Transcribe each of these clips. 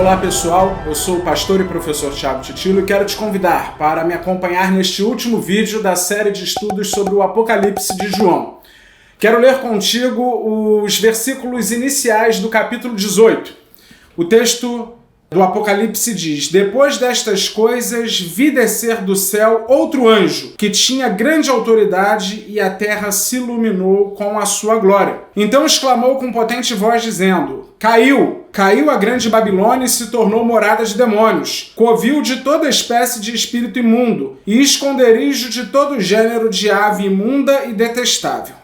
Olá pessoal, eu sou o pastor e professor Thiago Titilo e quero te convidar para me acompanhar neste último vídeo da série de estudos sobre o Apocalipse de João. Quero ler contigo os versículos iniciais do capítulo 18. O texto do Apocalipse diz: Depois destas coisas vi descer do céu outro anjo, que tinha grande autoridade, e a terra se iluminou com a sua glória. Então exclamou com potente voz, dizendo: Caiu a grande Babilônia e se tornou morada de demônios, covil de toda espécie de espírito imundo, e esconderijo de todo gênero de ave imunda e detestável.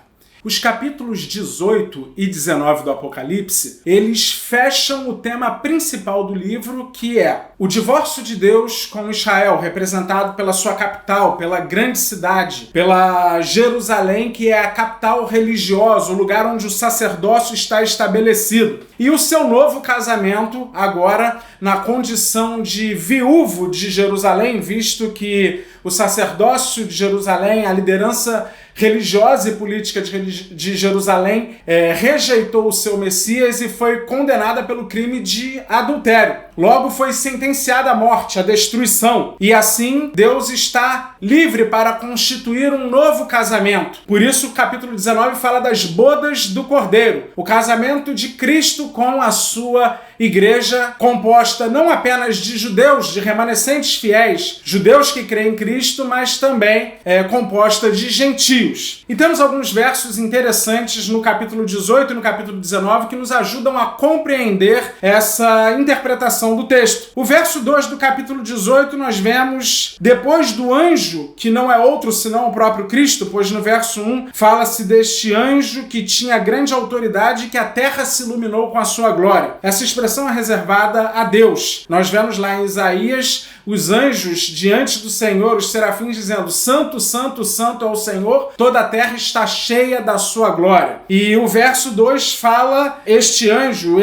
Os capítulos 18 e 19 do Apocalipse, eles fecham o tema principal do livro, que é o divórcio de Deus com Israel, representado pela sua capital, pela grande cidade, pela Jerusalém, que é a capital religiosa, o lugar onde o sacerdócio está estabelecido. E o seu novo casamento, agora na condição de viúvo de Jerusalém, visto que o sacerdócio de Jerusalém, a liderança religiosa e política de Jerusalém rejeitou o seu Messias e foi condenada pelo crime de adultério. Logo foi sentenciada à morte, à destruição. E assim Deus está livre para constituir um novo casamento. Por isso o capítulo 19 fala das bodas do Cordeiro, o casamento de Cristo com a sua igreja, composta não apenas de judeus, de remanescentes fiéis, judeus que creem em Cristo, mas também composta de gentios. E temos alguns versos interessantes no capítulo 18 e no capítulo 19 que nos ajudam a compreender essa interpretação do texto. O verso 2 do capítulo 18 nós vemos: depois do anjo, que não é outro senão o próprio Cristo, pois no verso 1 fala-se deste anjo que tinha grande autoridade e que a terra se iluminou com a sua glória. Essa expressão é reservada a Deus. Nós vemos lá em Isaías os anjos diante do Senhor, os serafins, dizendo: Santo, Santo, Santo é o Senhor, toda a terra está cheia da sua glória. E o verso 2 fala este anjo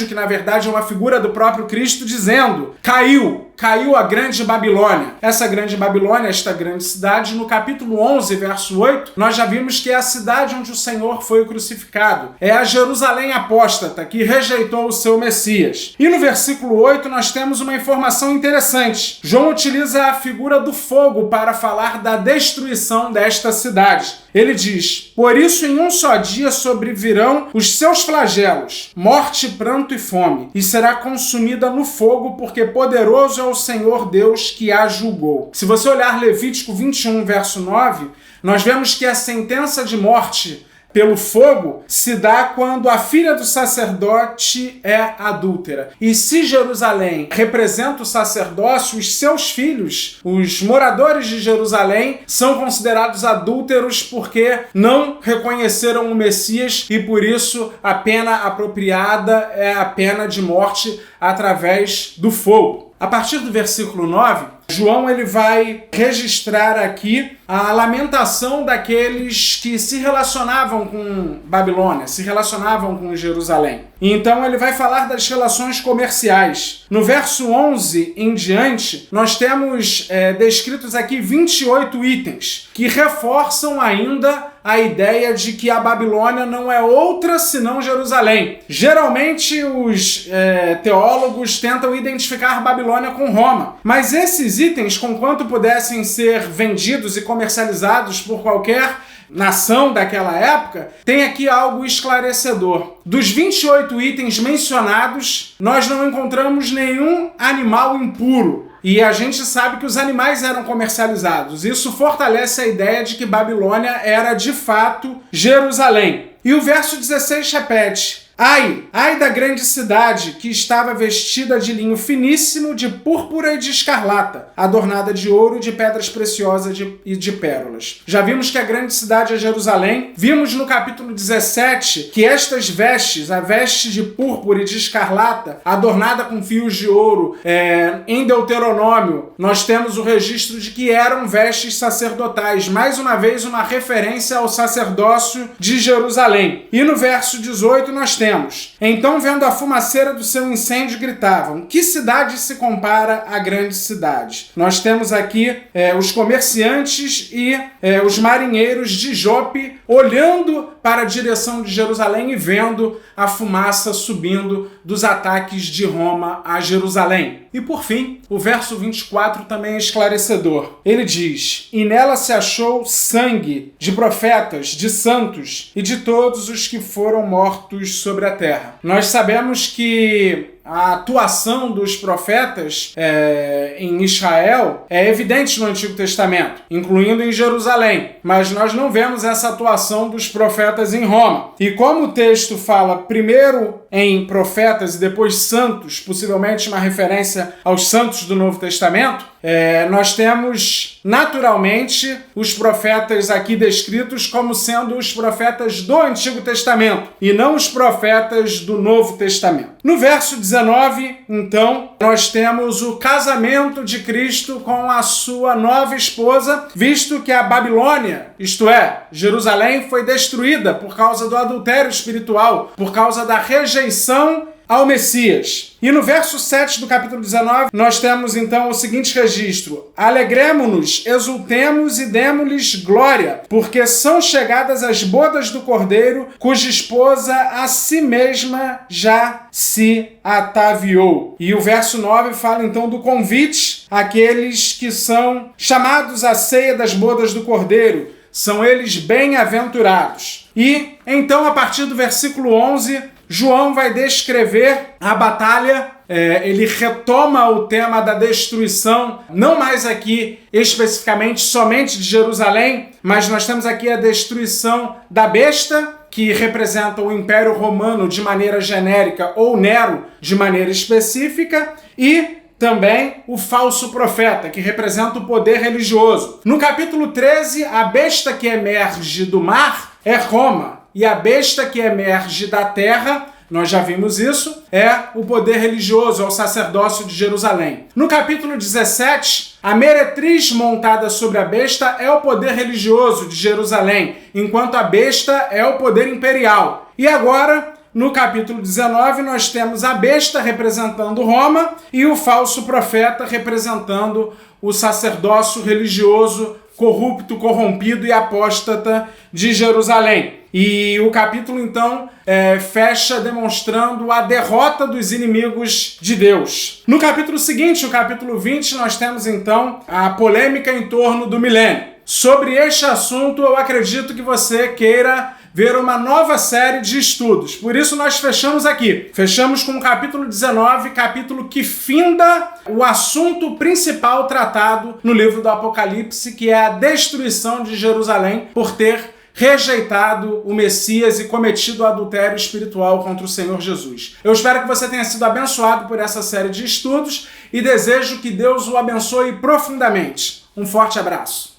que na verdade é uma figura do próprio Cristo, dizendo: Caiu a grande Babilônia. Essa grande Babilônia, esta grande cidade, no capítulo 11, verso 8, nós já vimos que é a cidade onde o Senhor foi crucificado. É a Jerusalém apóstata, que rejeitou o seu Messias. E no versículo 8 nós temos uma informação interessante. João utiliza a figura do fogo para falar da destruição desta cidade. Ele diz: Por isso em um só dia sobrevirão os seus flagelos, morte, pranto e fome, e será consumida no fogo, porque poderoso é o Senhor Deus que a julgou. Se você olhar Levítico 21, verso 9, nós vemos que a sentença de morte pelo fogo se dá quando a filha do sacerdote é adúltera. E se Jerusalém representa o sacerdócio, os seus filhos, os moradores de Jerusalém, são considerados adúlteros porque não reconheceram o Messias, e por isso a pena apropriada é a pena de morte através do fogo. A partir do versículo 9, João ele vai registrar aqui a lamentação daqueles que se relacionavam com Babilônia, se relacionavam com Jerusalém. Então ele vai falar das relações comerciais. No verso 11 em diante, nós temos descritos aqui 28 itens que reforçam ainda a ideia de que a Babilônia não é outra senão Jerusalém. Geralmente os teólogos tentam identificar Babilônia com Roma, mas esses itens, conquanto pudessem ser vendidos e comercializados por qualquer nação daquela época, tem aqui algo esclarecedor. Dos 28 itens mencionados, nós não encontramos nenhum animal impuro. E a gente sabe que os animais eram comercializados. Isso fortalece a ideia de que Babilônia era de fato Jerusalém. E o verso 16 repete: Ai da grande cidade, que estava vestida de linho finíssimo, de púrpura e de escarlata, adornada de ouro e de pedras preciosas e de pérolas. Já vimos que a grande cidade é Jerusalém. Vimos no capítulo 17 que estas vestes, a veste de púrpura e de escarlata, adornada com fios de ouro, em Deuteronômio, nós temos o registro de que eram vestes sacerdotais. Mais uma vez, uma referência ao sacerdócio de Jerusalém. E no verso 18 nós temos dizemos: então, vendo a fumaceira do seu incêndio, gritavam: que cidade se compara à grande cidade? Nós temos aqui os comerciantes e os marinheiros de Jope olhando para a direção de Jerusalém e vendo a fumaça subindo dos ataques de Roma a Jerusalém. E por fim, o verso 24 também é esclarecedor. Ele diz: e nela se achou sangue de profetas, de santos e de todos os que foram mortos sobre a terra. Nós sabemos que a atuação dos profetas em Israel é evidente no Antigo Testamento, incluindo em Jerusalém, mas nós não vemos essa atuação dos profetas em Roma. E como o texto fala primeiro em profetas e depois santos, possivelmente uma referência aos santos do Novo Testamento, nós temos naturalmente os profetas aqui descritos como sendo os profetas do Antigo Testamento e não os profetas do Novo Testamento. No verso 19, então, nós temos o casamento de Cristo com a sua nova esposa, visto que a Babilônia, isto é, Jerusalém, foi destruída por causa do adultério espiritual, por causa da rejeição ao Messias. E no verso 7 do capítulo 19, nós temos então o seguinte registro: alegremo-nos, exultemos e demo-lhes glória, porque são chegadas as bodas do Cordeiro, cuja esposa a si mesma já se ataviou. E o verso 9 fala então do convite àqueles que são chamados à ceia das bodas do Cordeiro. São eles bem-aventurados. E então, a partir do versículo 11, João vai descrever a batalha, ele retoma o tema da destruição, não mais aqui especificamente somente de Jerusalém, mas nós temos aqui a destruição da besta, que representa o Império Romano de maneira genérica ou Nero de maneira específica, e também o falso profeta, que representa o poder religioso. No capítulo 13, a besta que emerge do mar é Roma, e a besta que emerge da terra, nós já vimos isso, é o poder religioso, é o sacerdócio de Jerusalém. No capítulo 17, a meretriz montada sobre a besta é o poder religioso de Jerusalém, enquanto a besta é o poder imperial. E agora, no capítulo 19, nós temos a besta representando Roma e o falso profeta representando o sacerdócio religioso corrupto, corrompido e apóstata de Jerusalém. E o capítulo, então, fecha demonstrando a derrota dos inimigos de Deus. No capítulo seguinte, o capítulo 20, nós temos, então, a polêmica em torno do milênio. Sobre este assunto, eu acredito que você queira ver uma nova série de estudos. Por isso nós fechamos aqui. Fechamos com o capítulo 19, capítulo que finda o assunto principal tratado no livro do Apocalipse, que é a destruição de Jerusalém por ter rejeitado o Messias e cometido o adultério espiritual contra o Senhor Jesus. Eu espero que você tenha sido abençoado por essa série de estudos e desejo que Deus o abençoe profundamente. Um forte abraço.